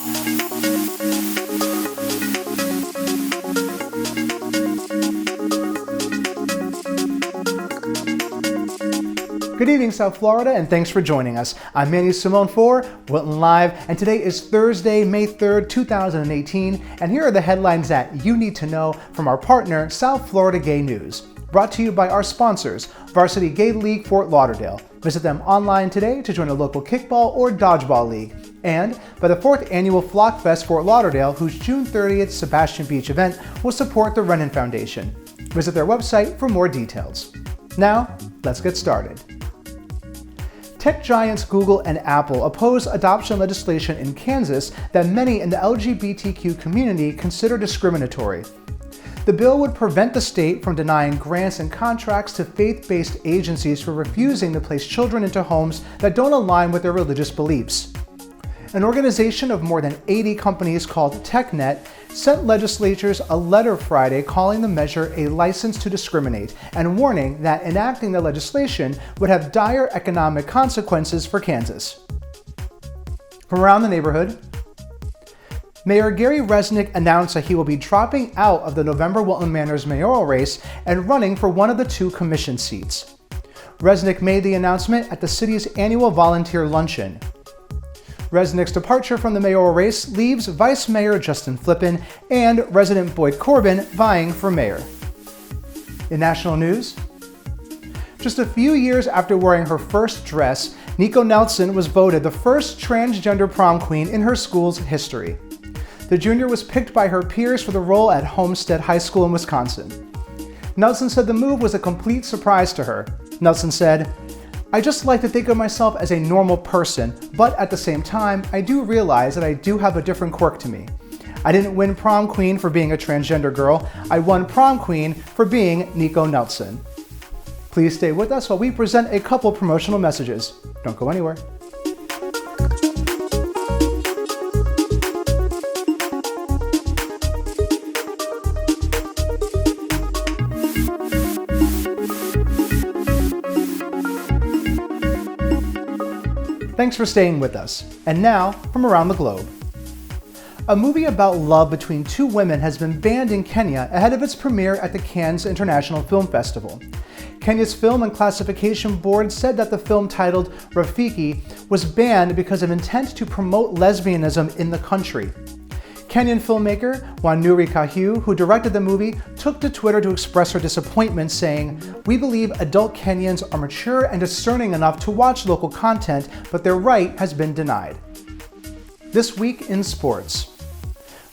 Good evening, South Florida, and thanks for joining us. I'm Manny Simone for Wilton Live, and today is Thursday, May 3rd, 2018, and here are the headlines that you need to know from our partner, South Florida Gay News. Brought to you by our sponsors, Varsity Gay League Fort Lauderdale. Visit them online today to join a local kickball or dodgeball league. And by the 4th Annual Flock Fest Fort Lauderdale, whose June 30th Sebastian Beach event will support the Rennan Foundation. Visit their website for more details. Now, let's get started. Tech giants Google and Apple oppose adoption legislation in Kansas that many in the LGBTQ community consider discriminatory. The bill would prevent the state from denying grants and contracts to faith-based agencies for refusing to place children into homes that don't align with their religious beliefs. An organization of more than 80 companies called TechNet sent legislatures a letter Friday calling the measure a license to discriminate and warning that enacting the legislation would have dire economic consequences for Kansas. From around the neighborhood, Mayor Gary Resnick announced that he will be dropping out of the November Wilton Manors mayoral race and running for one of the 2 commission seats. Resnick made the announcement at the city's annual volunteer luncheon. Resnick's departure from the mayoral race leaves Vice Mayor Justin Flippin and resident Boyd Corbin vying for mayor. In national news, just a few years after wearing her first dress, Nico Nelson was voted the first transgender prom queen in her school's history. The junior was picked by her peers for the role at Homestead High School in Wisconsin. Nelson said the move was a complete surprise to her. Nelson said, "I just like to think of myself as a normal person, but at the same time, I do realize that I do have a different quirk to me. I didn't win prom queen for being a transgender girl. I won prom queen for being Nico Nelson." Please stay with us while we present a couple promotional messages. Don't go anywhere. Thanks for staying with us. And now, from around the globe. A movie about love between 2 women has been banned in Kenya ahead of its premiere at the Cannes International Film Festival. Kenya's Film and Classification Board said that the film titled Rafiki was banned because of intent to promote lesbianism in the country. Kenyan filmmaker Wanuri Kahiu, who directed the movie, took to Twitter to express her disappointment, saying, "We believe adult Kenyans are mature and discerning enough to watch local content, but their right has been denied." This week in sports.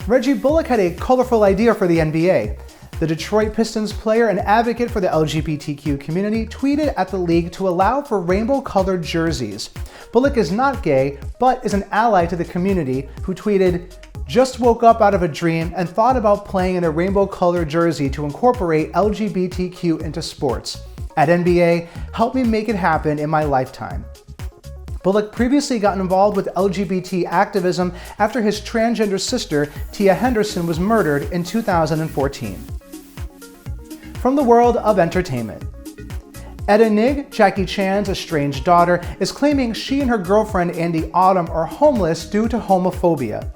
Reggie Bullock had a colorful idea for the NBA. The Detroit Pistons player and advocate for the LGBTQ community tweeted at the league to allow for rainbow-colored jerseys. Bullock is not gay, but is an ally to the community, who tweeted, "Just woke up out of a dream and thought about playing in a rainbow-colored jersey to incorporate LGBTQ into sports. At NBA, help me make it happen in my lifetime." Bullock previously got involved with LGBT activism after his transgender sister, Tia Henderson, was murdered in 2014. From the world of entertainment. Etta Nig, Jackie Chan's estranged daughter, is claiming she and her girlfriend Andy Autumn are homeless due to homophobia.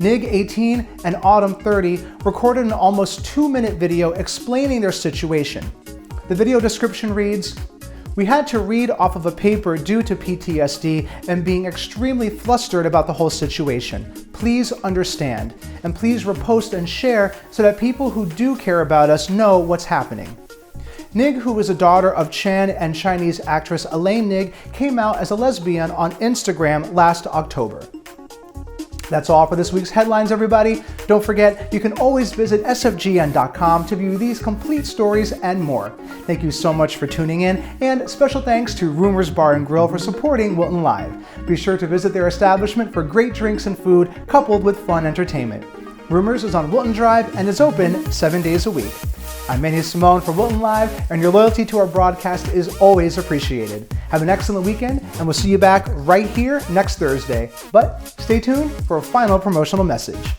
Nig, 18, and Autumn, 30, recorded an almost 2-minute video explaining their situation. The video description reads, "We had to read off of a paper due to PTSD and being extremely flustered about the whole situation. Please understand, and please repost and share so that people who do care about us know what's happening." Nig, who is a daughter of Chan and Chinese actress Elaine Nig, came out as a lesbian on Instagram last October. That's all for this week's headlines, everybody. Don't forget, you can always visit sfgn.com to view these complete stories and more. Thank you so much for tuning in, and special thanks to Rumors Bar and Grill for supporting Wilton Live. Be sure to visit their establishment for great drinks and food, coupled with fun entertainment. Rumors is on Wilton Drive and is open 7 days a week. I'm Manny Simone for Wilton Live, and your loyalty to our broadcast is always appreciated. Have an excellent weekend, and we'll see you back right here next Thursday. But stay tuned for a final promotional message.